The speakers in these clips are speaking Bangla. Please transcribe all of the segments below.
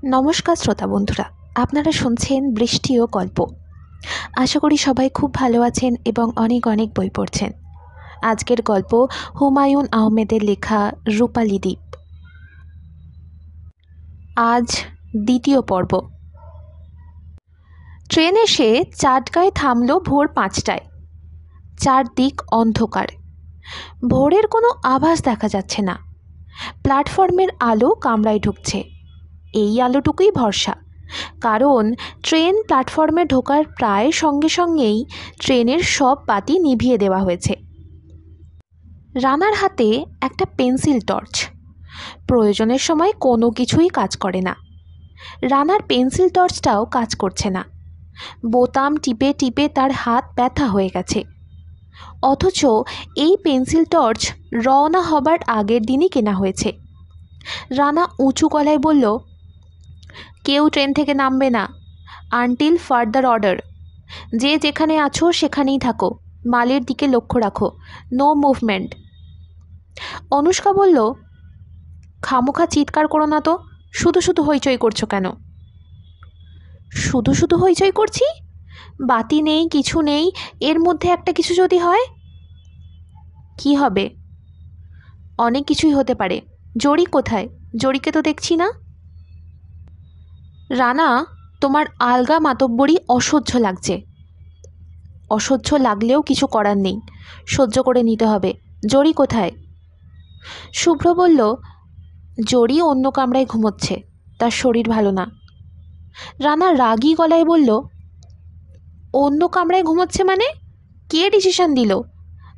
নমস্কার শ্রোতা বন্ধুরা, আপনারা শুনছেন বৃষ্টি ও গল্প। আশা করি সবাই খুব ভালো আছেন এবং অনেক অনেক বই পড়ছেন। আজকের গল্প হুমায়ুন আহমেদের লেখা রূপালী দ্বীপ। আজ দ্বিতীয় পর্ব। ট্রেন এসে চাটগাঁয়ে থামল ভোর 5টায়। চারদিক অন্ধকার, ভোরের কোনো আভাস দেখা যাচ্ছে না। প্ল্যাটফর্মের আলো কামরায় ঢুকছে, এই আলোটুকুই ভরসা। কারণ ট্রেন প্ল্যাটফর্মে ঢোকার প্রায় সঙ্গে সঙ্গেই ট্রেনের সব বাতি নিভিয়ে দেওয়া হয়েছে। রানার হাতে একটা পেন্সিল টর্চ। প্রয়োজনের সময় কোনো কিছুই কাজ করে না। রানার পেন্সিল টর্চটাও কাজ করছে না। বোতাম টিপে টিপে তার হাত ব্যথা হয়ে গেছে। অথচ এই পেন্সিল টর্চ রওনা হবার আগের দিনই কেনা হয়েছে। রানা উঁচু গলায় বলল, কেউ ট্রেন থেকে নামবে না আনটিল ফার্দার অর্ডার। যে যেখানে আছো সেখানেই থাকো, মালের দিকে লক্ষ্য রাখো, নো মুভমেন্ট। অনুষ্কা বলল, খামোখা চিৎকার করো না তো, শুধু শুধু হইচই করছো কেন? শুধু শুধু হইচই করছি? বাতি নেই, কিছু নেই, এর মধ্যে একটা কিছু যদি হয়? কি হবে? অনেক কিছুই হতে পারে। জড়ি কোথায়? জড়িকে তো দেখছি না। রানা, তোমার আলগা মাতব্বরি অসহ্য লাগছে। অসহ্য লাগলেও কিছু করার নেই, সহ্য করে নিতে হবে। জড়ি কোথায়? শুভ্র বলল, জড়ি অন্য কামরায় ঘুমোচ্ছে, তার শরীর ভালো না। রানা রাগী গলায় বলল, অন্য কামরায় ঘুমোচ্ছে মানে? কে ডিসিশন দিল?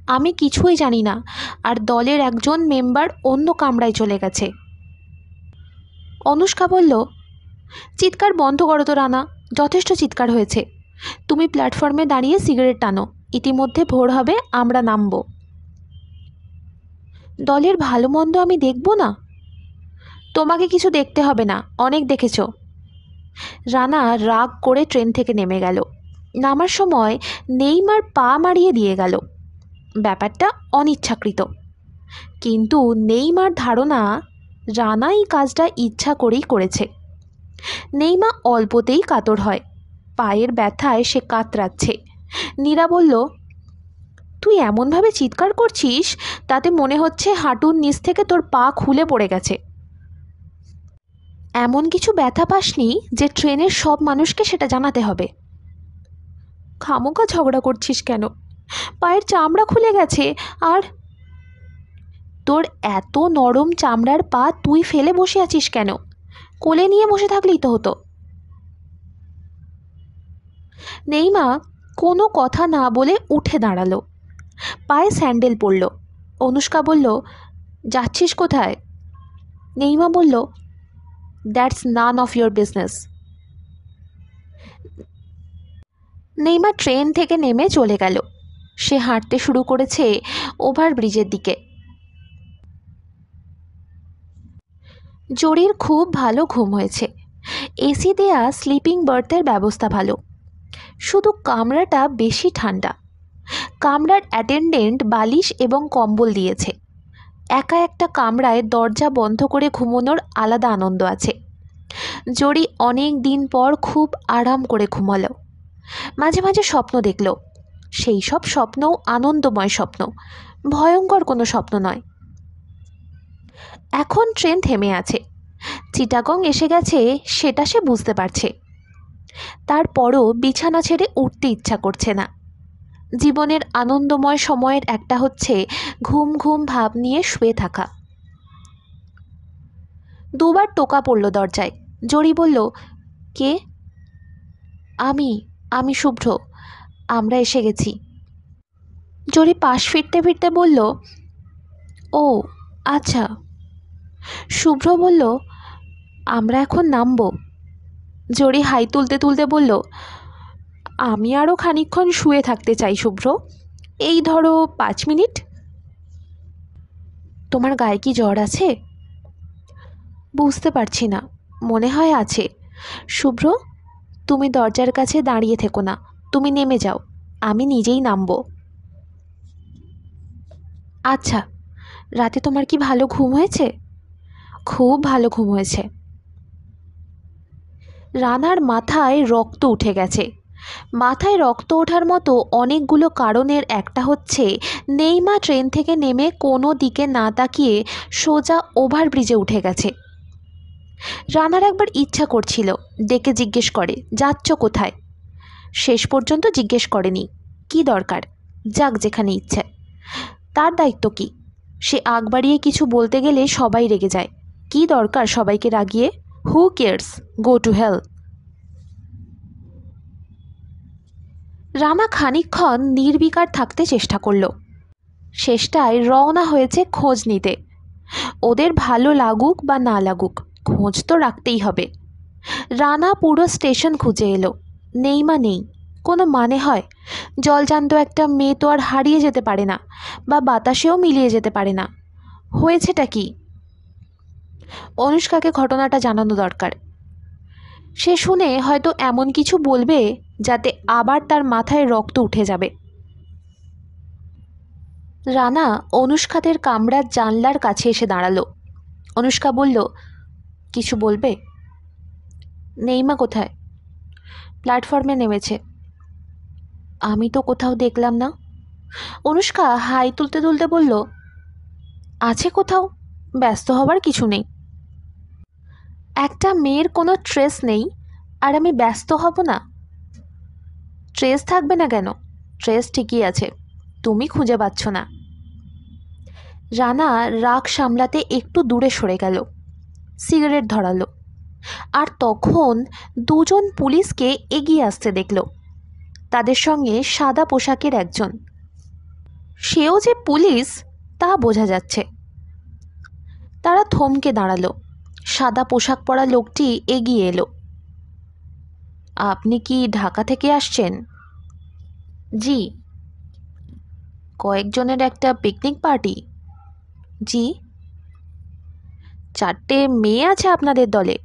আমি কিছুই জানি না, আর দলের একজন মেম্বার অন্য কামরায় চলে গেছে। অনুষ্কা বলল, চিৎকার বন্ধ করো তো রানা, যথেষ্ট চিৎকার হয়েছে। তুমি প্ল্যাটফর্মে দাঁড়িয়ে সিগারেট টানো, ইতিমধ্যে ভোর হবে, আমরা নামব। দলের ভালো মন্দ আমি দেখব না? তোমাকে কিছু দেখতে হবে না, অনেক দেখেছ। রানা রাগ করে ট্রেন থেকে নেমে গেল। নামার সময় নেইমার পা মারিয়ে দিয়ে গেল। ব্যাপারটা অনিচ্ছাকৃত, কিন্তু নেইমার ধারণা রানা এই কাজটা ইচ্ছা করেই করেছে। নেইমা অল্পতেই কাতর হয়, পায়ের ব্যথায় সে কাতরাচ্ছে। নীরা বলল, তুই এমনভাবে চিৎকার করছিস তাতে মনে হচ্ছে হাঁটুর নিচ থেকে তোর পা খুলে পড়ে গেছে। এমন কিছু ব্যথা পাসনি যে ট্রেনের সব মানুষকে সেটা জানাতে হবে। খামোকা ঝগড়া করছিস কেন? পায়ের চামড়া খুলে গেছে। আর তোর এত নরম চামড়ার পা তুই ফেলে বসে আছিস কেন? কোলে নিয়ে বসে থাকলেই তো হতো। নেইমা কোনো কথা না বলে উঠে দাঁড়ালো, পায়ে স্যান্ডেল পরল। অনুষ্কা বলল, যাচ্ছিস কোথায়? নেইমা বলল, that's none of your business. Neima train থেকে নেমে চলে গেল। সে হাঁটতে শুরু করেছে ওভারব্রিজের দিকে। জরির খুব ভালো ঘুম হয়েছে। এসি দেয়া স্লিপিং বার্থের ব্যবস্থা ভালো, শুধু কামরাটা বেশি ঠান্ডা। কামরার অ্যাটেন্ডেন্ট বালিশ এবং কম্বল দিয়েছে। একা একটা কামরায় দরজা বন্ধ করে ঘুমানোর আলাদা আনন্দ আছে। জরি অনেক দিন পর খুব আরাম করে ঘুমালো। মাঝে মাঝে স্বপ্ন দেখল। সেই সব স্বপ্নও আনন্দময় স্বপ্ন, ভয়ঙ্কর কোনো স্বপ্ন নয়। এখন ট্রেন থেমে আছে, চিটাগং এসে গেছে সেটা সে বুঝতে পারছে। তারপরও বিছানা ছেড়ে উঠতে ইচ্ছা করছে না। জীবনের আনন্দময় সময়ের একটা হচ্ছে ঘুম ঘুম ভাব নিয়ে শুয়ে থাকা। দুবার টোকা পড়ল দরজায়। জরি বলল, কে? আমি আমি শুভ্র, আমরা এসে গেছি। জরি পাশ ফিরতে ফিরতে বলল, ও আচ্ছা। শুভ্র বলল, আমরা এখন নামব। জরি হাই তুলতে তুলতে বলল, আমি আরও খানিকক্ষণ শুয়ে থাকতে চাই শুভ্র, এই ধরো 5 মিনিট। তোমার গায়ে কি জ্বর আছে? বুঝতে পারছি না, মনে হয় আছে। শুভ্র, তুমি দরজার কাছে দাঁড়িয়ে থেকো না, তুমি নেমে যাও, আমি নিজেই নামব। আচ্ছা। রাতে তোমার কি ভালো ঘুম হয়েছে? খুব ভালো ঘুম হয়েছে। রানার মাথায় রক্ত উঠে গেছে। মাথায় রক্ত ওঠার মতো অনেকগুলো কারণের একটা হচ্ছে নেইমা ট্রেন থেকে নেমে কোনো দিকে না তাকিয়ে সোজা ওভারব্রিজে উঠে গেছে। রানার একবার ইচ্ছা করছিল ডেকে জিজ্ঞেস করে যাচ্ছ কোথায়। শেষ পর্যন্ত জিজ্ঞেস করেনি, কি দরকার, যাক যেখানে ইচ্ছে, তার দায়িত্ব কি। সে আগ বাড়িয়ে কিছু বলতে গেলে সবাই রেগে যায়। কি দরকার সবাইকে রাগিয়ে, who cares, go to hell. Rana খানিকক্ষণ নির্বিকার থাকতে চেষ্টা করল। শেষটায় রওনা হয়েছে খোঁজ নিতে। ওদের ভালো লাগুক বা না লাগুক, খোঁজ তো রাখতেই হবে। রানা পুরো স্টেশন খুঁজে এলো, নেইমা নেই। কোনো মানে হয়? জলজান্ত একটা মেয়ে তো আর হারিয়ে যেতে পারে না, বা বাতাসেও মিলিয়ে যেতে পারে না। হয়েছেটা কি? অনুষ্কাকে ঘটনাটা জানানো দরকার। সে শুনে হয়তো এমন কিছু বলবে যাতে আবার তার মাথায় রক্ত উঠে যাবে। রানা অনুষ্কাদের কামরার জানলার কাছে এসে দাঁড়ালো। অনুষ্কা বলল, কিছু বলবে? নেইমা কোথায়? প্ল্যাটফর্মে নেমেছে। আমি তো কোথাও দেখলাম না। অনুষ্কা হাই তুলতে তুলতে বলল, আছে কোথাও, ব্যস্ত হবার কিছু নেই। একটা মেয়ের কোনো ট্রেস নেই আর আমি ব্যস্ত হব না? ট্রেস থাকবে না কেন? ট্রেস ঠিকই আছে, তুমি খুঁজে পাচ্ছ না। রানা রাগ সামলাতে একটু দূরে সরে গেল, সিগারেট ধরালো। আর তখন দুজন পুলিশকে এগিয়ে আসতে দেখল। তাদের সঙ্গে সাদা পোশাকের একজন। সেও যে পুলিশ তা বোঝা যাচ্ছে। তারা থমকে দাঁড়ালো। সাদা পোশাক পরা লোকটি এগিয়ে এলো। আপনি কি ঢাকা থেকে আসছেন? জি। কয়েকজনের একটা পিকনিক পার্টি? জি। 4টে মেয়ে আছে আপনাদের দলে?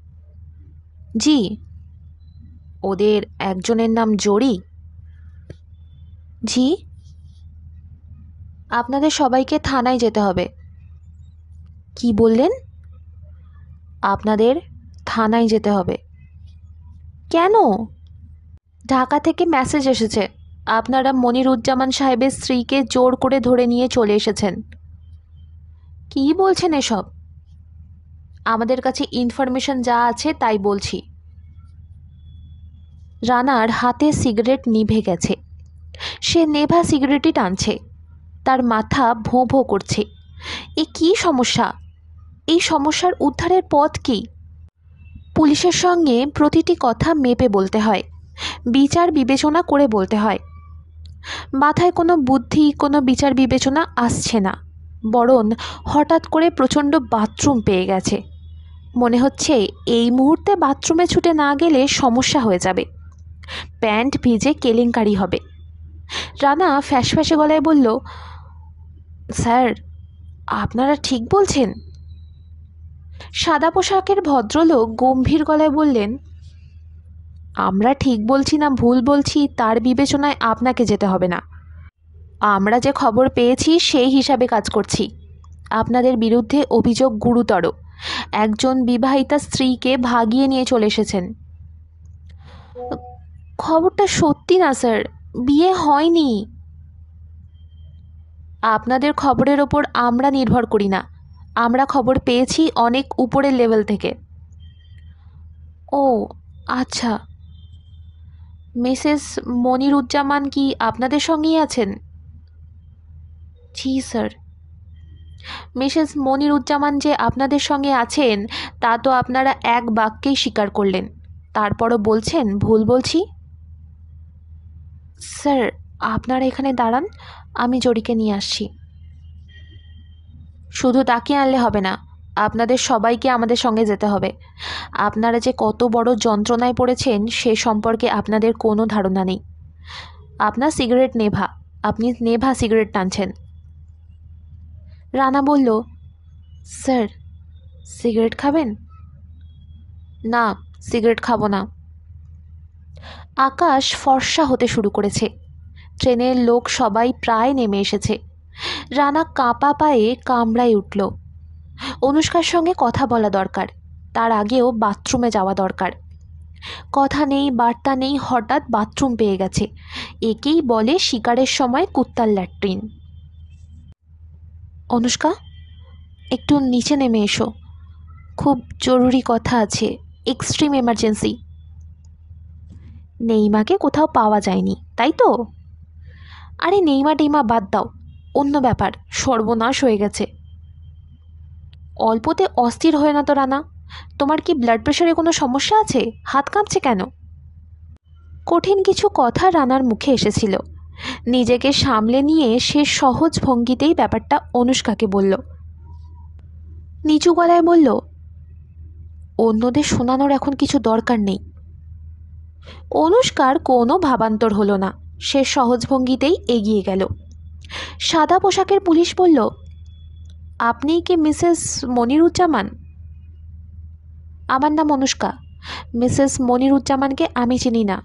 জি। ওদের একজনের নাম জরি? জি। আপনাদের সবাইকে থানায় যেতে হবে। কি বললেন? আপনাদের থানায় যেতে হবে। কেন? ঢাকা থেকে মেসেজ এসেছে, আপনারা মনিরুজ্জামান সাহেবের স্ত্রীকে জোর করে ধরে নিয়ে চলে এসেছেন। কি বলছেন এসব? আমাদের কাছে ইনফরমেশন যা আছে তাই বলছি। রানার হাতে সিগারেট নিভে গেছে। সে নেভা সিগারেটই টানছে। তার মাথা ভোঁ ভোঁ করছে। এ কী সমস্যা? এই সমস্যার উদ্ধারের পথ কী? পুলিশের সঙ্গে প্রতিটি কথা মেপে বলতে হয়, বিচার বিবেচনা করে বলতে হয়। মাথায় কোনো বুদ্ধি, কোনো বিচার বিবেচনা আসছে না, বরং হঠাৎ করে প্রচণ্ড বাথরুম পেয়ে গেছে। মনে হচ্ছে এই মুহূর্তে বাথরুমে ছুটে না গেলে সমস্যা হয়ে যাবে, প্যান্ট ভিজে কেলেঙ্কারি হবে। রানা ফ্যাসফ্যাসে গলায় বলল, স্যার আপনারা ঠিক বলছেন? সাদা পোশাকের ভদ্রলোক গম্ভীর গলায় বললেন, আমরা ঠিক বলছি না ভুল বলছি তার বিবেচনায় আপনাকে যেতে হবে না। আমরা যে খবর পেয়েছি সেই হিসাবে কাজ করছি। আপনাদের বিরুদ্ধে অভিযোগ গুরুতর। একজন বিবাহিতা স্ত্রীকে ভাগিয়ে নিয়ে চলে এসেছেন। খবরটা সত্যি না স্যার, বিয়ে হয়নি। আপনাদের খবরের ওপর আমরা নির্ভর করি না, আমরা খবর পেয়েছি অনেক উপরের লেভেল থেকে। ও আচ্ছা। মিসেস মনিরুজ্জামান কি আপনাদের সঙ্গেই আছেন? জি স্যার। মিসেস মনিরুজ্জামান যে আপনাদের সঙ্গে আছেন তা তো আপনারা এক বাক্যেই স্বীকার করলেন, তারপরও বলছেন ভুল বলছি। স্যার আপনারা এখানে দাঁড়ান, আমি জরিকে নিয়ে আসছি। শুধু তাকে আনলে হবে না, আপনাদের সবাইকে আমাদের সঙ্গে যেতে হবে। আপনারা যে কত বড় যন্ত্রণায় পড়েছেন সে সম্পর্কে আপনাদের কোনো ধারণা নেই। আপনার সিগারেট নেভা, আপনি নেভা সিগারেট টানছেন। রানা বলল, স্যার সিগারেট খাবেন? না, সিগারেট খাবো না। আকাশ ফর্সা হতে শুরু করেছে। ট্রেনের লোক সবাই প্রায় নেমে এসেছে। রানা কাঁপা পায়ে কামড়ায় উঠল। অনুষ্কার সঙ্গে কথা বলা দরকার, তার আগেও বাথরুমে যাওয়া দরকার। কথা নেই বার্তা নেই, হঠাৎ বাথরুম পেয়ে গেছে। একেই বলে শিকারের সময় কুত্তার ল্যাট্রিন। অনুষ্কা, একটু নিচে নেমে এসো, খুব জরুরি কথা আছে, এক্সট্রিম এমার্জেন্সি। নেইমাকে কোথাও পাওয়া যায়নি তাই তো? আরে নেইমা টেইমা বাদ দাও, অন্য ব্যাপার, সর্বনাশ হয়ে গেছে। অল্পতে অস্থির হয়ে না তো রানা, তোমার কি ব্লাড প্রেশারে কোনো সমস্যা আছে? হাত কাঁপছে কেন? কঠিন কিছু কথা রানার মুখে এসেছিল। নিজেকে সামলে নিয়ে সে সহজ ভঙ্গিতেই ব্যাপারটা অনুষ্কাকে বলল। নিচু গলায় বলল, অন্যদের শোনানোর এখন কিছু দরকার নেই। অনুষ্কার কোনো ভাবান্তর হলো না, সে সহজ ভঙ্গিতেই এগিয়ে গেল। সাদা পোশাকের পুলিশ বলল, আপনি কি মিসেস মনিরুজ্জামান? আমার নাম অনুষ্কা, মিসেস মনিরুজ্জামানকে আমি চিনি না।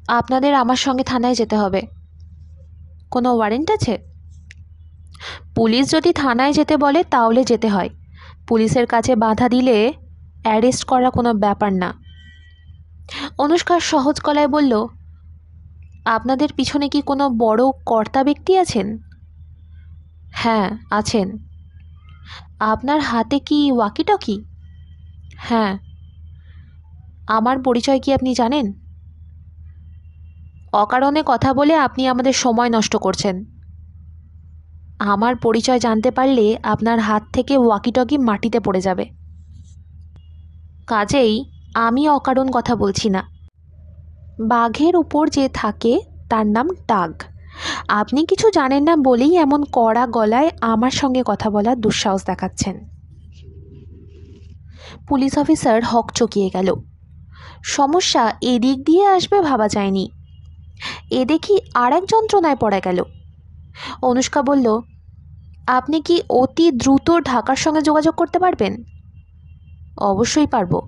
আপনাদের আমার সঙ্গে থানায় যেতে হবে। কোনো ওয়ারেন্ট আছে? পুলিশ যদি থানায় যেতে বলে তাহলে যেতে হয়, পুলিশের কাছে বাধা দিলে অ্যারেস্ট করা কোনো ব্যাপার না। অনুষ্কার সহজ গলায় বলল, আপনাদের পিছনে কি কোনো বড় কর্তা ব্যক্তি আছেন? হ্যাঁ আছেন। আপনার হাতে কি ওয়াকিটকি? হ্যাঁ। আমার পরিচয় কি আপনি জানেন? অকারণে কথা বলে আপনি আমাদের সময় নষ্ট করছেন। আমার পরিচয় জানতে পারলে আপনার হাত থেকে ওয়াকিটকি মাটিতে পড়ে যাবে। কাজেই আমি অকারণ কথা বলছি না। বাঘের উপর যে থাকে তার নাম টাগ। আপনি কিছু জানেন না বলেই এমন কড়া গলায় আমার সঙ্গে কথা বলার দুঃসাহস দেখাচ্ছেন। পুলিশ অফিসার হকচকিয়ে গেল। সমস্যা এদিক দিয়ে আসবে ভাবা যায়নি। এ দেখি আর এক যন্ত্রণায় পড়ে গেল। অনুষ্কা বলল, আপনি কি অতি দ্রুত ঢাকার সঙ্গে যোগাযোগ করতে পারবেন? অবশ্যই পারবো।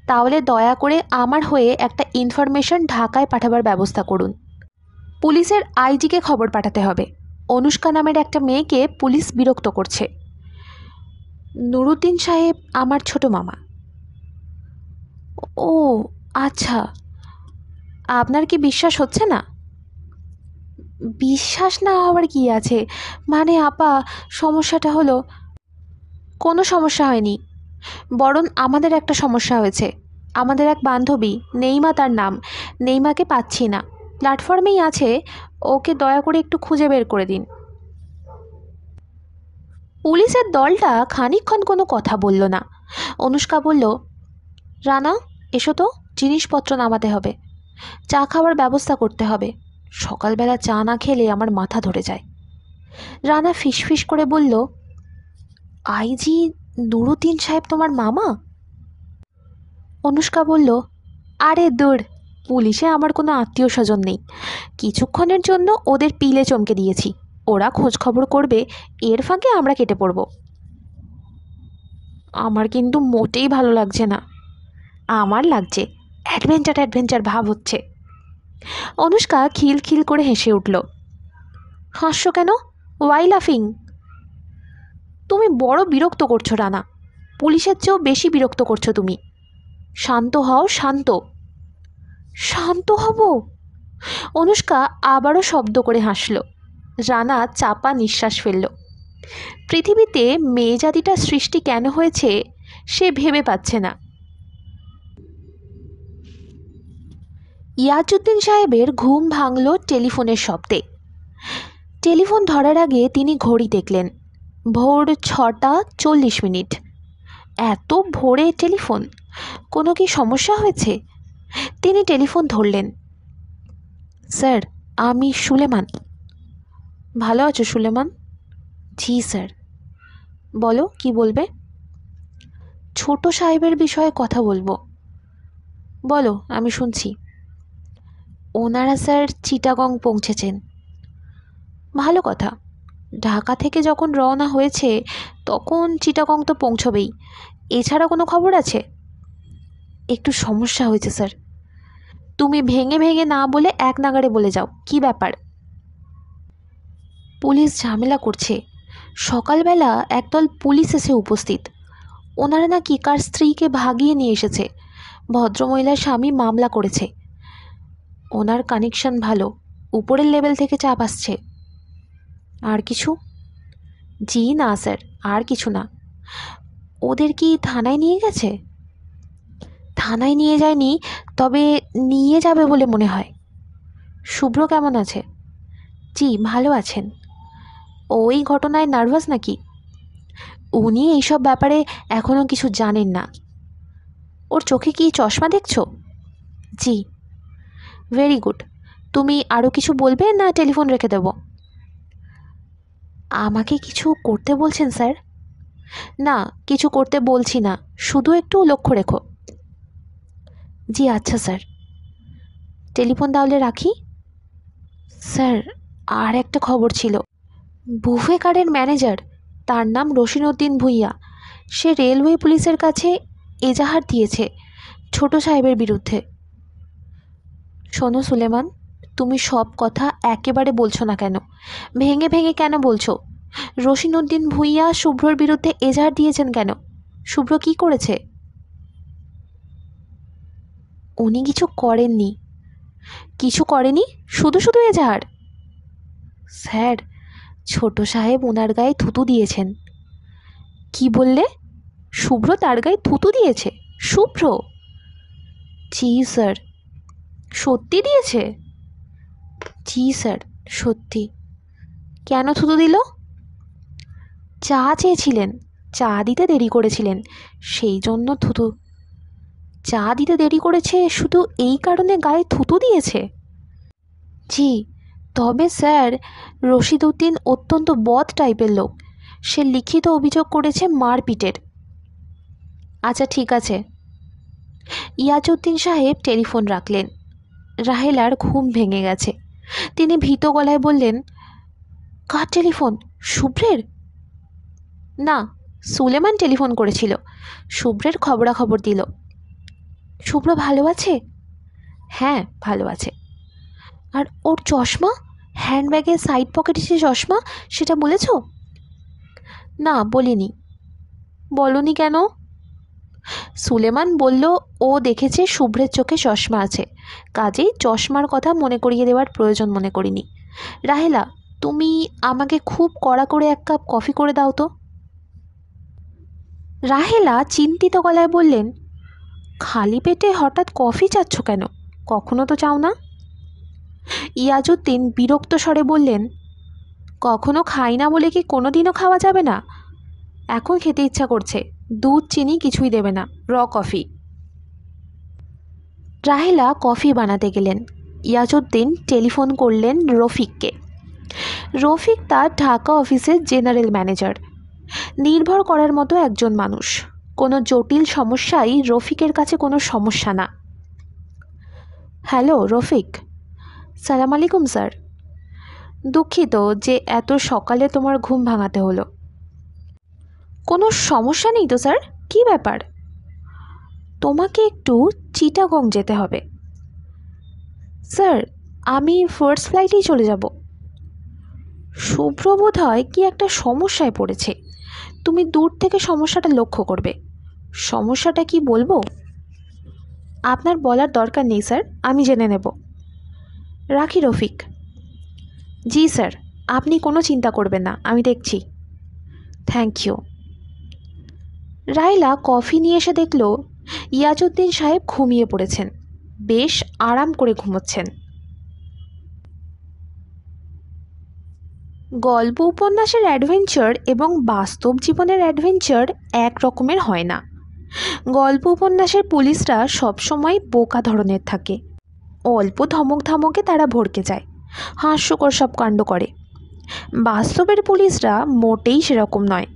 তাহলে দয়া করে আমার হয়ে একটা ইনফরমেশন ঢাকায় পাঠাবার ব্যবস্থা করুন। পুলিশের আইজিকে খবর পাঠাতে হবে, অনুষ্কা নামের একটা মেয়েকে পুলিশ বিরক্ত করছে। নুরুদ্দিন সাহেব আমার ছোট মামা। ও আচ্ছা, আপনার কি বিশ্বাস হচ্ছে না? বিশ্বাস না হওয়ার কি আছে, মানে আপা, সমস্যাটা হলো। কোনো সমস্যা হয়নি, বরং আমাদের একটা সমস্যা হয়েছে। আমাদের এক বান্ধবী, নেইমা তার নাম, নেইমাকে পাচ্ছি না, প্ল্যাটফর্মেই আছে, ওকে দয়া করে একটু খুঁজে বের করে দিন। পুলিশের দলটা খানিকক্ষণ কোনো কথা বলল না। অনুষ্কা বলল, রানা এসো তো, জিনিসপত্র নামাতে হবে, চা খাওয়ার ব্যবস্থা করতে হবে, সকালবেলা চা না খেলে আমার মাথা ধরে যায়। রানা ফিসফিস করে বলল, আইজি নুরুদ্দিন সাহেব তোমার মামা? অনুষ্কা বলল, আরে দূর, পুলিশে আমার কোনো আত্মীয় স্বজন নেই, কিছুক্ষণের জন্য ওদের পিলে চমকে দিয়েছি, ওরা খোঁজ খবর করবে, এর ফাঁকে আমরা কেটে পড়ব। আমার কিন্তু মোটেই ভালো লাগছে না। আমার লাগছে, অ্যাডভেঞ্চার অ্যাডভেঞ্চার ভাব হচ্ছে। অনুষ্কা খিলখিল করে হেসে উঠল। হাসছো কেন? ওয়াই লাফিং? তুমি বড় বিরক্ত করছো রানা, পুলিশের চেয়েও বেশি বিরক্ত করছো তুমি। শান্ত হও, শান্ত। শান্ত হব? অনুষ্কা আবারও শব্দ করে হাসল। রানা চাপা নিঃশ্বাস ফেলল। পৃথিবীতে মেয়ে জাতিটার সৃষ্টি কেন হয়েছে সে ভেবে পাচ্ছে না। ইয়াজউদ্দিন সাহেবের ঘুম ভাঙল টেলিফোনের শব্দে। টেলিফোন ধরার আগে তিনি ঘড়ি দেখলেন, ভোর 6:40। এত ভোরে টেলিফোন, কোনো কি সমস্যা হয়েছে? তিনি টেলিফোন ধরলেন। স্যার, আমি সুলেমান। ভালো আছো সুলেমান? জি স্যার। বলো, কি বলবে? ছোট সাহেবের বিষয়ে কথা বলবো। বলো, আমি শুনছি। ওনারা স্যার চিটাগং পৌঁছেছেন। ভালো কথা, ঢাকা থেকে যখন রওনা হয়েছে তখন চিটাগং তো পৌঁছবেই, এছাড়া কোনো খবর আছে? একটু সমস্যা হয়েছে স্যার। তুমি ভেঙে ভেঙে না বলে এক নাগাড়ে বলে যাও, কি ব্যাপার? পুলিশ ঝামেলা করছে, সকালবেলা একদল পুলিশ এসে উপস্থিত, ওনারা নাকি কার স্ত্রীকে ভাগিয়ে নিয়ে এসেছে। ভদ্রমহিলার স্বামী মামলা করেছে। ওনার কানেকশন ভালো, উপরের লেভেল থেকে চাপ আসছে। আর কিছু? জি না স্যার, আর কিছু না। ওদের কি থানায় নিয়ে গেছে? থানায় নিয়ে যায়নি, তবে নিয়ে যাবে বলে মনে হয়। শুভ্র কেমন আছে? জি ভালো আছেন। ওই ঘটনায় নার্ভাস নাকি? উনি এইসব ব্যাপারে এখনও কিছু জানেন না। ওর চোখে কি চশমা দেখছো? জি। Very good. তুমি আরও কিছু বলবে না টেলিফোন রেখে দেবো? আমাকে কিছু করতে বলছেন স্যার? না, কিছু করতে বলছি না, শুধু একটু লক্ষ্য রেখো। জি আচ্ছা স্যার। টেলিফোন তাহলে রাখি। স্যার, আর একটা খবর ছিল। বুফে কারের ম্যানেজার, তার নাম রশিনউদ্দিন ভূঁইয়া, সে রেলওয়ে পুলিশের কাছে এজাহার দিয়েছে ছোট সাহেবের বিরুদ্ধে। শোনো সুলেমান, তুমি সব কথা একেবারে বলছো না কেন? ভেঙে ভেঙে কেন বলছো? রশিনউদ্দিন ভূঁইয়া শুভ্রর বিরুদ্ধে এজাহার দিয়েছেন কেন? শুভ্র কি করেছে? উনি কিছু করেননি। কিছু করেনি, শুধু শুধু এজাহার? স্যার, ছোট সাহেব ওনার গায়ে থুতু দিয়েছেন। কি বললে? শুভ্র তার গায়ে থুতু দিয়েছে? শুভ্র? জি স্যার। সত্যি দিয়েছে? জি স্যার, সত্যি। কেন থুতু দিল? চা চেয়েছিলেন, চা দিতে দেরি করেছিলেন, সেই জন্য থুতু। চা দিতে দেরি করেছে শুধু এই কারণে গায়ে থুতু দিয়েছে? জি। তবে স্যার, রশিদউদ্দিন অত্যন্ত বদ টাইপের লোক। সে লিখিত অভিযোগ করেছে মারপিটের। আচ্ছা ঠিক আছে। ইয়াজউদ্দিন সাহেব টেলিফোন রাখলেন। রাহেলার ঘুম ভেঙে গেছে। তিনি ভীত গলায় বললেন, কার টেলিফোন? শুভ্রের? না, সুলেমান টেলিফোন করেছিল, শুভ্রের খবরাখবর দিল। শুভ্র ভালো আছে? হ্যাঁ ভালো আছে। আর ওর চশমা, হ্যান্ডব্যাগের সাইড পকেটে যে চশমা, সেটা বলেছ? না বলিনি। বলনি কেন? সুলেমান বলল ও দেখেছে শুভ্রের চোখে চশমা আছে, কাজেই চশমার কথা মনে করিয়ে দেওয়ার প্রয়োজন মনে করিনি। রাহেলা, তুমি আমাকে খুব কড়া করে এক কাপ কফি করে দাও তো। রাহেলা চিন্তিত গলায় বললেন, খালি পেটে হঠাৎ কফি চাচ্ছ কেন? কখনো তো চাও না। ইয়াজউদ্দিন বিরক্ত স্বরে বললেন, কখনো খাই না বলে কি কোনো দিনও খাওয়া যাবে না? এখন খেতে ইচ্ছা করছে, দুধ চিনি কিছুই দেবে না, র কফি। রাহেলা কফি বানাতে গেলেন। ইয়াজউদ্দিন টেলিফোন করলেন রফিককে। রফিক তার ঢাকা অফিসের জেনারেল ম্যানেজার, নির্ভর করার মতো একজন মানুষ। কোনো জটিল সমস্যাই রফিকের কাছে কোনো সমস্যা না। হ্যালো রফিক। সালাম আলাইকুম স্যার। দুঃখিত যে এত সকালে তোমার ঘুম ভাঙাতে হলো। কোনো সমস্যা নেই তো স্যার, কী ব্যাপার? তোমাকে একটু চিটাগং যেতে হবে। স্যার, আমি ফার্স্ট ফ্লাইটেই চলে যাব। শুভ্র বোধ হয় কি একটা সমস্যায় পড়েছে, তুমি দূর থেকে সমস্যাটা লক্ষ্য করবে। সমস্যাটা কি বলবো? আপনার বলার দরকার নেই স্যার, আমি জেনে নেব। রাখি রফিক। জি স্যার, আপনি কোনো চিন্তা করবেন না, আমি দেখছি। Thank you. রাইলা কফি নিয়ে এসে দেখল ইয়াজউদ্দিন সাহেব ঘুমিয়ে পড়েছেন, বেশ আরাম করে ঘুমোচ্ছেন। গল্প উপন্যাসের অ্যাডভেঞ্চার এবং বাস্তব জীবনের অ্যাডভেঞ্চার এক রকমের হয় না। গল্প উপন্যাসের পুলিশরা সবসময় বোকা ধরনের থাকে, অল্প ধমক ধামকে তারা ভড়কে যায়, হাস্যকর সব কাণ্ড করে। বাস্তবের পুলিশরা মোটেই সেরকম নয়,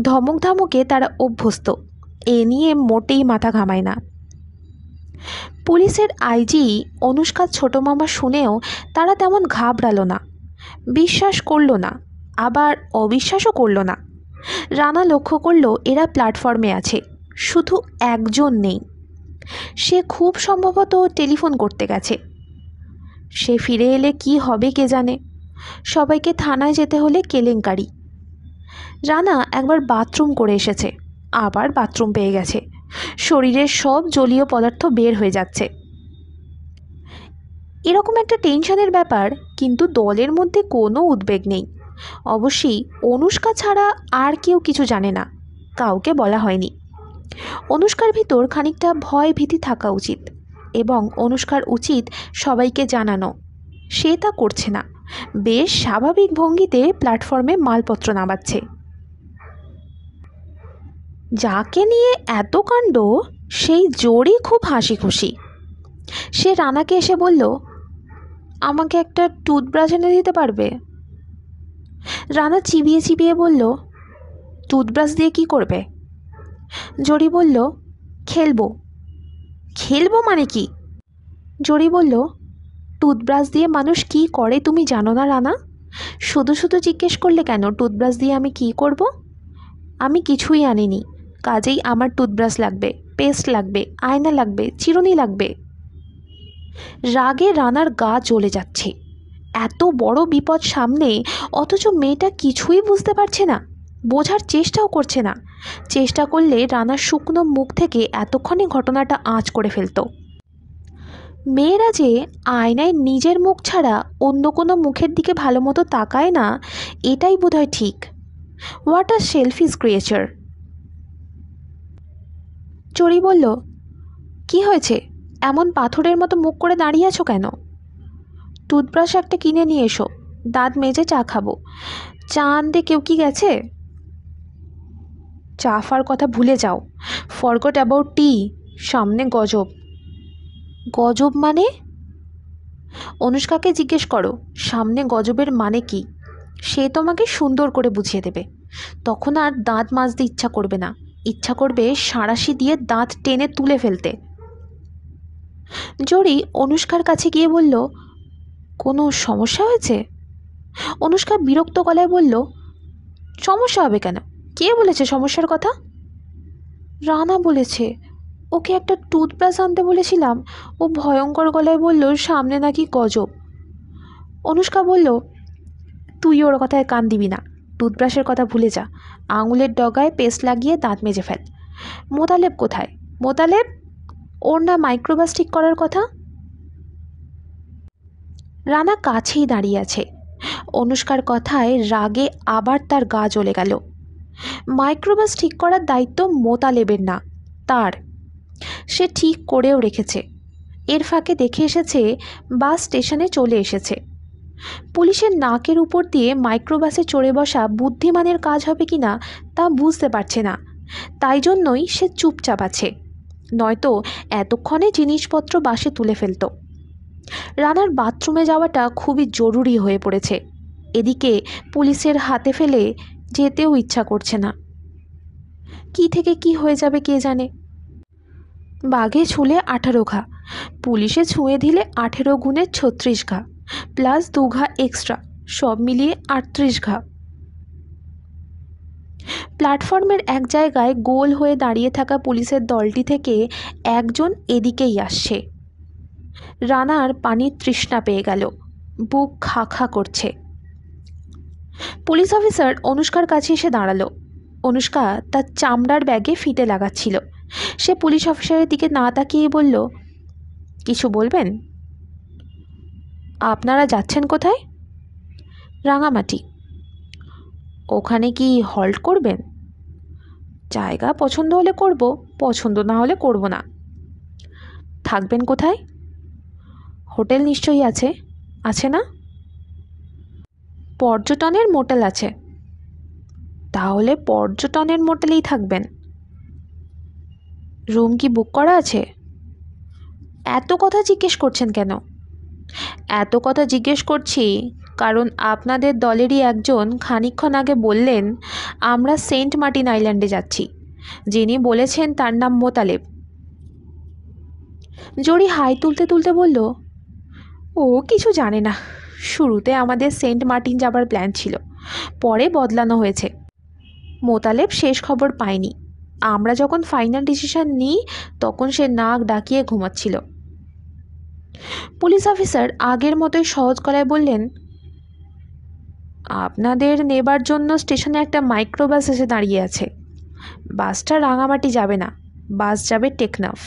ধমক ধামকে তারা অভ্যস্ত, এ নিয়ে মোটেই মাথা ঘামায় না। পুলিশের আইজি অনুষ্কার ছোট মামা শুনেও তারা তেমন ঘাবড়ালো না, বিশ্বাস করল না, আবার অবিশ্বাসও করল না। রানা লক্ষ্য করল এরা প্ল্যাটফর্মে আছে, শুধু একজন নেই। সে খুব সম্ভবত টেলিফোন করতে গেছে। সে ফিরে এলে কি হবে কে জানে। সবাইকে থানায় যেতে হলে কেলেঙ্কারি। রানা একবার বাথরুম করে এসেছে, আবার বাথরুম পেয়ে গেছে, শরীরের সব জলীয় পদার্থ বের হয়ে যাচ্ছে। এরকম একটা টেনশনের ব্যাপার, কিন্তু দলের মধ্যে কোনো উদ্বেগ নেই। অবশ্যই অনুষ্কা ছাড়া আর কেউ কিছু জানে না, কাউকে বলা হয়নি। অনুষ্কার ভিতর খানিকটা ভয় ভীতি থাকা উচিত, এবং অনুষ্কার উচিত সবাইকে জানানো। সে তা করছে না, বেশ স্বাভাবিক ভঙ্গিতে প্ল্যাটফর্মে মালপত্র নামাচ্ছে। যাকে নিয়ে এত কাণ্ড সেই জোরই খুব হাসি খুশি। সে রানাকে এসে বলল, আমাকে একটা টুথব্রাশ এনে দিতে পারবে? রানা চিবিয়ে চিবিয়ে বলল, টুথব্রাশ দিয়ে কি করবে? জরি বলল, খেলবো। খেলবো মানে কি? জরি বলল, টুথব্রাশ দিয়ে মানুষ কি করে তুমি জানো না রানা? শুধু শুধু জিজ্ঞেস করলে কেন টুথব্রাশ দিয়ে আমি কি করব? আমি কিছুই আনিনি, কাজেই আমার টুথব্রাশ লাগবে, পেস্ট লাগবে, আয়না লাগবে, চিরুনি লাগবে। রাগে রানার গা জ্বলে যাচ্ছে। এত বড় বিপদ সামনে, অথচ মেয়েটা কিছুই বুঝতে পারছে না, বোঝার চেষ্টাও করছে না। চেষ্টা করলে রানার শুকনো মুখ থেকে এতক্ষণে ঘটনাটা আঁচ করে ফেলত। মেয়েরা যে আয়নায় নিজের মুখ ছাড়া অন্য কোনো মুখের দিকে ভালো মতো তাকায় না, এটাই বোধহয় ঠিক। What a selfish creature. চড়ি বলল, কি হয়েছে? এমন পাথরের মতো মুখ করে দাঁড়িয়ে আছো কেন? টুথব্রাশ একটা কিনে নিয়ে এসো, দাঁত মেজে চা খাবো। চা আনতে কেউ কি গেছে? চা ফার কথা ভুলে যাও, ফরগট অ্যাবাউট টি। সামনে গজব। গজব মানে? অনুষ্কাকে জিজ্ঞেস করো সামনে গজবের মানে কি, সে তোমাকে সুন্দর করে বুঝিয়ে দেবে। তখন আর দাঁত মাজতে ইচ্ছা করবে না, ইচ্ছা করবে সাঁড়াশি দিয়ে দাঁত টেনে তুলে ফেলতে। জরি অনুষ্কার কাছে গিয়ে বলল, কোনো সমস্যা হয়েছে? অনুষ্কা বিরক্ত গলায় বলল, সমস্যা হবে কেন? কে বলেছে সমস্যার কথা? রানা বলেছে। ওকে একটা টুথব্রাশ আনতে বলেছিলাম, ও ভয়ঙ্কর গলায় বলল সামনে নাকি গজব। অনুষ্কা বলল, তুই ওর কথায় কান দিবি না, টুথব্রাশের কথা ভুলে যা, আঙুলের ডগায় পেস্ট লাগিয়ে দাঁত মেজে ফেল। মোতালেব কোথায়? মোতালেব? ওর না মাইক্রোবাস ঠিক করার কথা। রানা কাছেই দাঁড়িয়ে আছে। অনুষ্কার কথায় রাগে আবার তার গা জ্বলে গেল। মাইক্রোবাস ঠিক করার দায়িত্ব মোতালেবের না, তার। সে ঠিক করেও রেখেছে। এর ফাঁকে দেখে এসেছে বাস স্টেশনে চলে এসেছে। পুলিশের নাকের উপর দিয়ে মাইক্রোবাসে চড়ে বসা বুদ্ধিমানের কাজ হবে কিনা তা বুঝতে পারছে না, তাই জন্যই সে চুপচাপ আছে, নয়তো এতক্ষণে জিনিসপত্র বাসে তুলে ফেলত। রানার বাথরুমে যাওয়াটা খুবই জরুরি হয়ে পড়েছে, এদিকে পুলিশের হাতে ফেলে যেতেও ইচ্ছা করছে না। কি থেকে কি হয়ে যাবে কে জানে। বাঘে ছুলে 18 ঘা, পুলিশে ছুঁয়ে দিলে 18 গুণে 36 ঘা, প্লাস 2 ঘা এক্সট্রা, সব মিলিয়ে 38 ঘা। প্ল্যাটফর্মের এক জায়গায় গোল হয়ে দাঁড়িয়ে থাকা পুলিশের দলটি থেকে একজন এদিকেই আসছে। রানার পানির তৃষ্ণা পেয়ে গেল, বুক খা খা করছে। পুলিশ অফিসার অনুষ্কার কাছে এসে দাঁড়ালো। অনুষ্কা তার চামড়ার ব্যাগে ফিতে লাগাচ্ছিল। সে পুলিশ অফিসারের দিকে না তাকিয়ে বলল, কিছু বলবেন? আপনারা যাচ্ছেন কোথায়? রাঙামাটি। ওখানে কি হল্ট করবেন? জায়গা পছন্দ হলে করব, পছন্দ না হলে করব না। থাকবেন কোথায়? হোটেল নিশ্চয়ই আছে, আছে না? পর্যটনের মোটেল আছে। তাহলে পর্যটনের মোটেলেই থাকবেন। রুম কি বুক করা আছে? এত কথা জিজ্ঞেস করছেন কেন? এত কথা জিজ্ঞেস করছি কারণ আপনাদের দলেরই একজন খানিকক্ষণ আগে বললেন আমরা সেন্ট মার্টিন আইল্যান্ডে যাচ্ছি। যিনি বলেছেন তার নাম মোতালেব। জরি হাই তুলতে তুলতে বলল, ও কিছু জানে না। শুরুতে আমাদের সেন্ট মার্টিন যাবার প্ল্যান ছিল, পরে বদলানো হয়েছে। মোতালেব শেষ খবর পায়নি। আমরা যখন ফাইনাল ডিসিশন নিই তখন সে নাক ডাকিয়ে ঘুমাচ্ছিল। পুলিশ অফিসার আগের মতোই সহজ গলায় বললেন, আপনাদের নেবার জন্য স্টেশনে একটা মাইক্রোবাস এসে দাঁড়িয়ে আছে। বাসটা রাঙামাটি যাবে না, বাস যাবে টেকনাফ।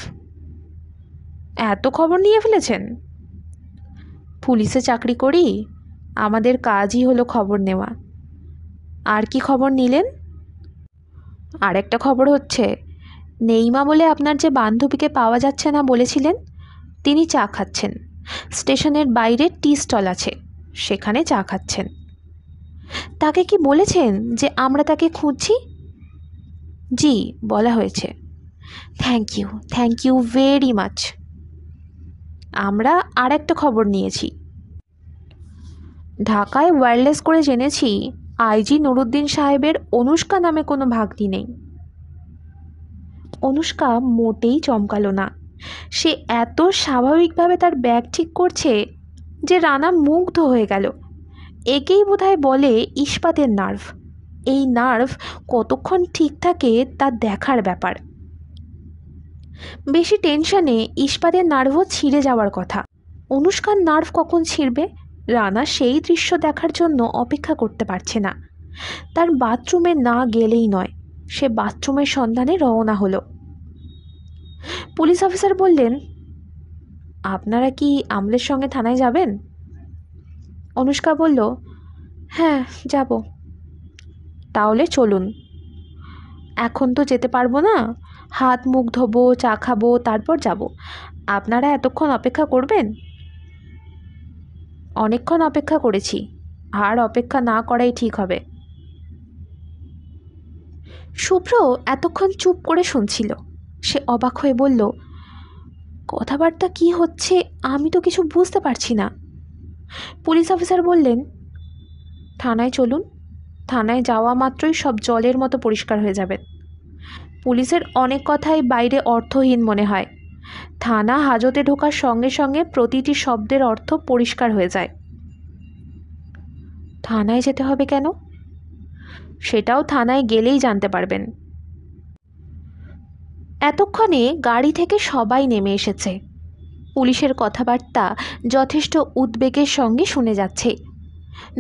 এত খবর নিয়ে ফেলেছেন? পুলিশে চাকরি করি, আমাদের কাজই হলো খবর নেওয়া। আর কি খবর নিলেন? আর একটা খবর হচ্ছে, নেইমা বলে আপনার যে বান্ধবীকে পাওয়া যাচ্ছে না বলেছিলেন, তিনি চা খাচ্ছেন। স্টেশনের বাইরে টি স্টল আছে, সেখানে চা খাচ্ছেন। তাকে কি বলেছেন যে আমরা তাকে খুঁজছি? জি, বলা হয়েছে। Thank you very much. আমরা আর একটা খবর নিয়েছি। ঢাকায় ওয়্যারলেস করে জেনেছি আইজি নুরুদ্দিন সাহেবের অনুষ্কা নামে কোনো ভাগ্নি নেই। অনুষ্কা মোটেই চমকালো না। সে এত স্বাভাবিকভাবে তার ব্যাগ ঠিক করছে যে রানা মুগ্ধ হয়ে গেল। একেই বোধহয় বলে ইস্পাতের নার্ভ। এই নার্ভ কতক্ষণ ঠিক থাকে তা দেখার ব্যাপার। বেশি টেনশনে ইস্পাতের নার্ভও ছিঁড়ে যাওয়ার কথা। অনুষ্কার নার্ভ কখন ছিঁড়বে, রানা সেই দৃশ্য দেখার জন্য অপেক্ষা করতে পারছে না। তার বাথরুমে না গেলেই নয়। সে বাথরুমের সন্ধানে রওনা হলো। পুলিশ অফিসার বললেন, আপনারা কি আমলের সঙ্গে থানায় যাবেন? অনুষ্কা বলল, হ্যাঁ যাব। তাহলে চলুন। এখন তো যেতে পারবো না, হাত মুখ ধোবো, চা খাবো, তারপর যাব। আপনারা এতক্ষণ অপেক্ষা করবেন? অনেকক্ষণ অপেক্ষা করেছি, আর অপেক্ষা না করাই ঠিক হবে। শুভ্র এতক্ষণ চুপ করে শুনছিল। সে অবাক হয়ে বলল, কথাবার্তা কি হচ্ছে আমি তো কিছু বুঝতে পারছি না। পুলিশ অফিসার বললেন, থানায় চলুন, থানায় যাওয়া মাত্রই সব জলের মতো পরিষ্কার হয়ে যাবে। পুলিশের অনেক কথাই বাইরে অর্থহীন মনে হয়, থানা হাজতে ঢোকার সঙ্গে সঙ্গে প্রতিটি শব্দের অর্থ পরিষ্কার হয়ে যায়। থানায় যেতে হবে কেন? সেটাও থানায় গেলেই জানতে পারবেন। এতক্ষণে গাড়ি থেকে সবাই নেমে এসেছে। পুলিশের কথাবার্তা যথেষ্ট উদ্বেগের সঙ্গে শুনে যাচ্ছে।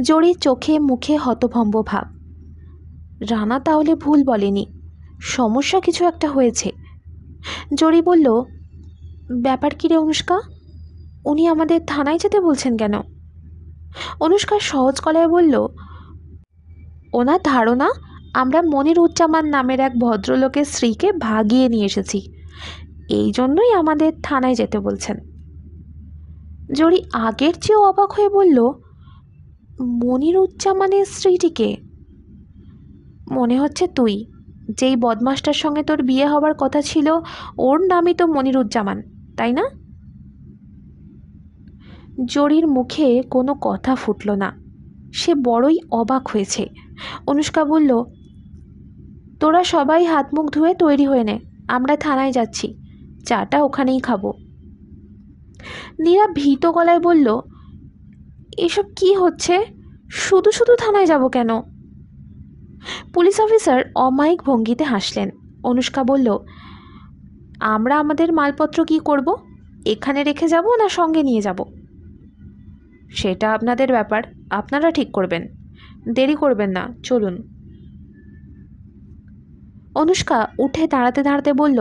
জড়ির চোখে মুখে হতভম্ব ভাব। রানা তাহলে ভুল বলেনি, সমস্যা কিছু একটা হয়েছে। জড়ি বলল, ব্যাপার কি রে অনুষ্কা, উনি আমাদের থানায় যেতে বলছেন কেন? অনুষ্কা সহজ গলায় বলল, ওনার ধারণা আমরা মনিরুজ্জামান নামের এক ভদ্রলোকের স্ত্রীকে ভাগিয়ে নিয়ে এসেছি, এই জন্যই আমাদের থানায় যেতে বলছেন। জড়ি আগের চেয়েও অবাক হয়ে বলল, মনিরুজ্জামানের স্ত্রীটিকে? মনে হচ্ছে তুই, যেই বদমাসটার সঙ্গে তোর বিয়ে হবার কথা ছিল ওর নামই তো মনিরুজ্জামান, তাই না? জড়ির মুখে কোনো কথা ফুটল না। সে বড়ই অবাক হয়েছে। অনুষ্কা বলল, তোরা সবাই হাত মুখ ধুয়ে তৈরি হয়ে নে, আমরা থানায় যাচ্ছি, চাটা ওখানেই খাবো। নীরা ভীত গলায় বলল, এসব কি হচ্ছে, শুধু শুধু থানায় যাব কেন? পুলিশ অফিসার অমায়িক ভঙ্গিতে হাসলেন। অনুষ্কা বলল, আমরা আমাদের মালপত্র কি করব, এখানে রেখে যাব না সঙ্গে নিয়ে যাব? সেটা আপনাদের ব্যাপার, আপনারা ঠিক করবেন। দেরি করবেন না, চলুন। অনুষ্কা উঠে দাঁড়াতে দাঁড়াতে বলল,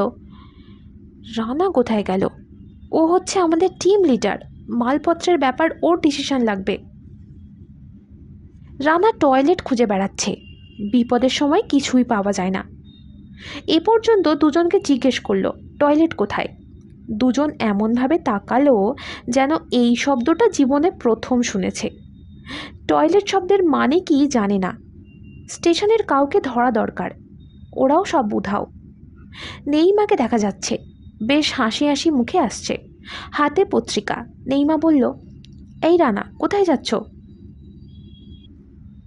রানা কোথায় গেল? ও হচ্ছে আমাদের টিম লিডার, মালপত্রের ব্যাপার ওর ডিসিশন লাগবে। রানা টয়লেট খুঁজে বেড়াচ্ছে, বিপদের সময় কিছুই পাওয়া যায় না। এ পর্যন্ত দুজনকে জিজ্ঞেস করলো টয়লেট কোথায়। দুজন এমনভাবে তাকালো যেন এই শব্দটা জীবনে প্রথম শুনেছে। টয়লেট শব্দের মানে কি জানে না। স্টেশনের কাউকে ধরা দরকার, ওরাও সব বুধাও। নেইমাকে দেখা যাচ্ছে, বেশ হাসি হাসি মুখে আসছে, হাতে পত্রিকা। নেইমা বলল, এই রানা কোথায় যাচ্ছ?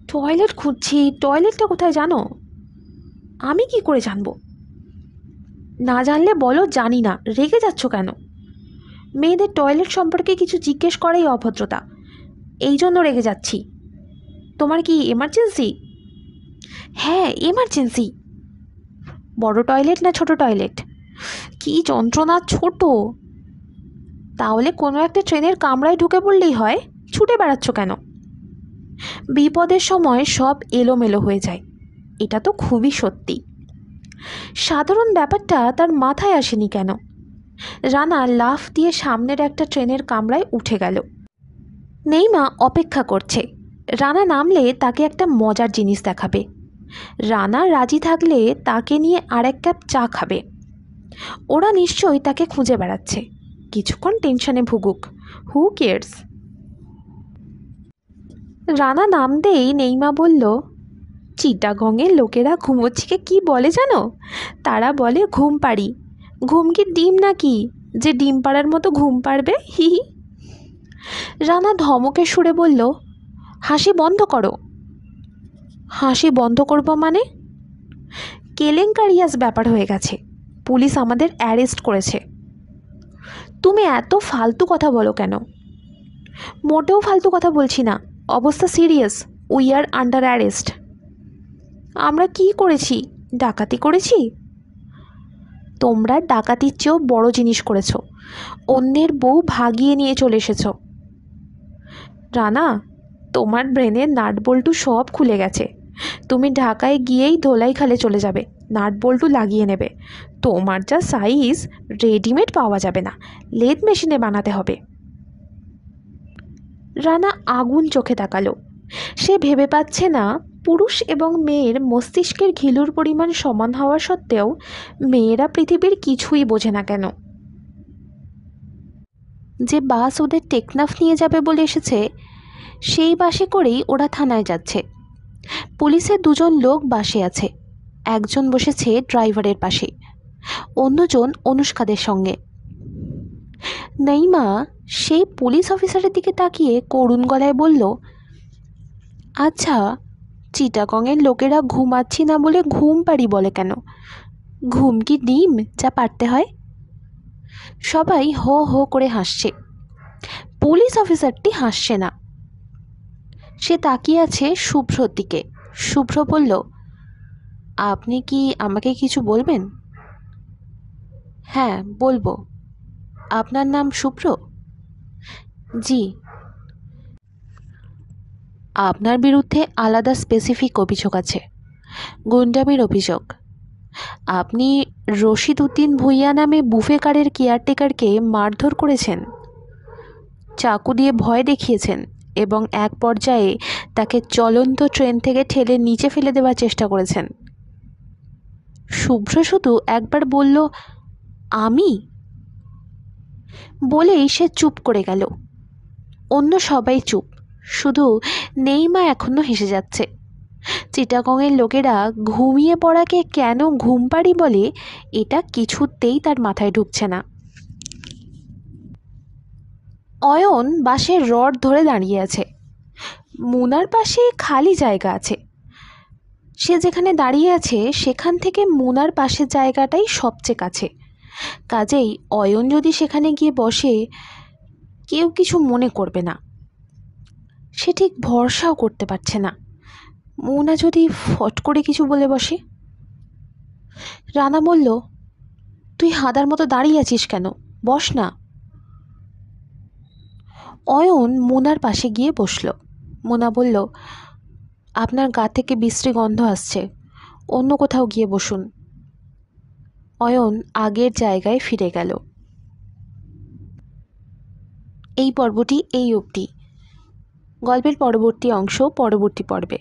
টয়লেট খুঁজছি। টয়লেটটা কোথায় জানো? আমি কি করে জানবো? না জানলে বলো জানি না, রেগে যাচ্ছ কেন? মেয়েদের টয়লেট সম্পর্কে কিছু জিজ্ঞেস করাই অভদ্রতা, এই জন্য রেগে যাচ্ছি। তোমার কি এমার্জেন্সি? হ্যাঁ এমার্জেন্সি। বড় টয়লেট না ছোট টয়লেট? কি যন্ত্রণা, ছোট। তাহলে কোনো একটা ট্রেনের কামরায় ঢুকে পড়লেই হয়, ছুটে বেড়াচ্ছ কেন? বিপদের সময় সব এলোমেলো হয়ে যায়, এটা তো খুবই সত্যি। সাধারণ ব্যাপারটা তার মাথায় আসেনি কেন? রানা লাফ দিয়ে সামনের একটা ট্রেনের কামরায় উঠে গেল। নেইমা অপেক্ষা করছে। রানা নামলে তাকে একটা মজার জিনিস দেখাবে। রানা রাজি থাকলে তাকে নিয়ে আর এক কাপ চা খাবে। ওরা নিশ্চয়ই তাকে খুঁজে বেড়াচ্ছে। কিছুক্ষণ টেনশনে ভুগুক, হু কেয়ার্স। রানা নামতেই নেইমা বলল, চিটাগংয়ের লোকেরা ঘুমোচ্ছিকে কি বলে জানো? তারা বলে ঘুম পাড়ি। ঘুম কি ডিম নাকি যে ডিম পাড়ার মতো ঘুম পাড়বে? হি হি। রানা ধমকে সুরে বলল, হাসি বন্ধ করো। হাসি বন্ধ করব মানে? কেলেঙ্কারিয়াস ব্যাপার হয়ে গেছে। পুলিশ আমাদের অ্যারেস্ট করেছে। তুমি এত ফালতু কথা বলো কেন? মোটেও ফালতু কথা বলছি না, অবস্থা serious. We are under arrest. আমরা কি করেছি? ডাকাতি করেছি? তোমরা ডাকাতির চেয়েও বড় জিনিস করেছো। অন্যের বউ ভাগিয়ে নিয়ে চলে এসেছ। রানা, তোমার ব্রেনের নাট বল্টু সব খুলে গেছে। তুমি ঢাকায় গিয়েই ধোলাইখালে চলে যাবে, নাট বল্টু লাগিয়ে নেবে। তোমার যা সাইজ, রেডিমেড পাওয়া যাবে না, লেদ মেশিনে বানাতে হবে। রানা আগুন চোখে তাকালো। সে ভেবে পাচ্ছে না, পুরুষ এবং মেয়ের মস্তিষ্কের ঘিলুর পরিমাণ সমান হওয়া সত্ত্বেও মেয়েরা পৃথিবীর কিছুই বোঝে না কেন। যে বাস ওদের টেকনাফ নিয়ে যাবে বলে এসেছে, সেই বাসে করেই ওরা থানায় যাচ্ছে। পুলিশের দুজন লোক বাসে আছে। একজন বসেছে ড্রাইভারের পাশে, অন্যজন অনুষ্কাদের সঙ্গে। নাইমা সেই পুলিশ অফিসারের দিকে তাকিয়ে করুণ গলায় বলল, আচ্ছা, চিটাগংয়ের লোকেরা ঘুমাচ্ছি না বলে ঘুম পাড়ি বলে কেন? ঘুম কি ডিম যা পারতে হয়? সবাই হো হো করে হাসছে। পুলিশ অফিসারটি হাসছে না। সে তাকিয়ে আছে শুভ্রর দিকে। শুভ্র বলল, আপনি কি আমাকে কিছু বলবেন? হ্যাঁ বলবো। আপনার নাম শুভ্র? জি। আপনার বিরুদ্ধে আলাদা স্পেসিফিক অভিযোগ আছে, গুন্ডামির অভিযোগ। আপনি রশিদ উদ্দিন ভুইয়া নামে বুফে কারের কেয়ারটেকারকে মারধর করেছেন, চাকু দিয়ে ভয় দেখিয়েছেন এবং এক পর্যায়ে তাকে চলন্ত ট্রেন থেকে ঠেলে নিচে ফেলে দেওয়ার চেষ্টা করেছেন। শুভ্র শুধু একবার বলল, আমি? বলেই সে চুপ করে গেল। অন্য সবাই চুপ, শুধু নেইমা এখনো হেসে যাচ্ছে। চিটাগংয়ের লোকেরা ঘুমিয়ে পড়াকে কেন ঘুম পাড়ি বলে, এটা কিছুতেই তার মাথায় ঢুকছে না। অয়ন বাসের রড ধরে দাঁড়িয়ে আছে। মুনার পাশে খালি জায়গা আছে। সে যেখানে দাঁড়িয়ে আছে সেখান থেকে মুনার পাশের জায়গাটাই সবচেয়ে কাছে। কাজেই অয়ন যদি সেখানে গিয়ে বসে, কেউ কিছু মনে করবে না। সে ঠিক ভরসাও করতে পারছে না, মুনা যদি ফট করে কিছু বলে বসে। রানা বলল, তুই হাদার মতো দাঁড়িয়ে আছিস কেন? বস না। অয়ন মুনার পাশে গিয়ে বসল। মুনা বলল, আপনার গা থেকে বিশ্রী গন্ধ আসছে, অন্য কোথাও গিয়ে বসুন। অয়ন আগের জায়গায় ফিরে গেল। এই পর্বটি এই অবধি। গল্পের পরবর্তী অংশ পরবর্তী পর্বে।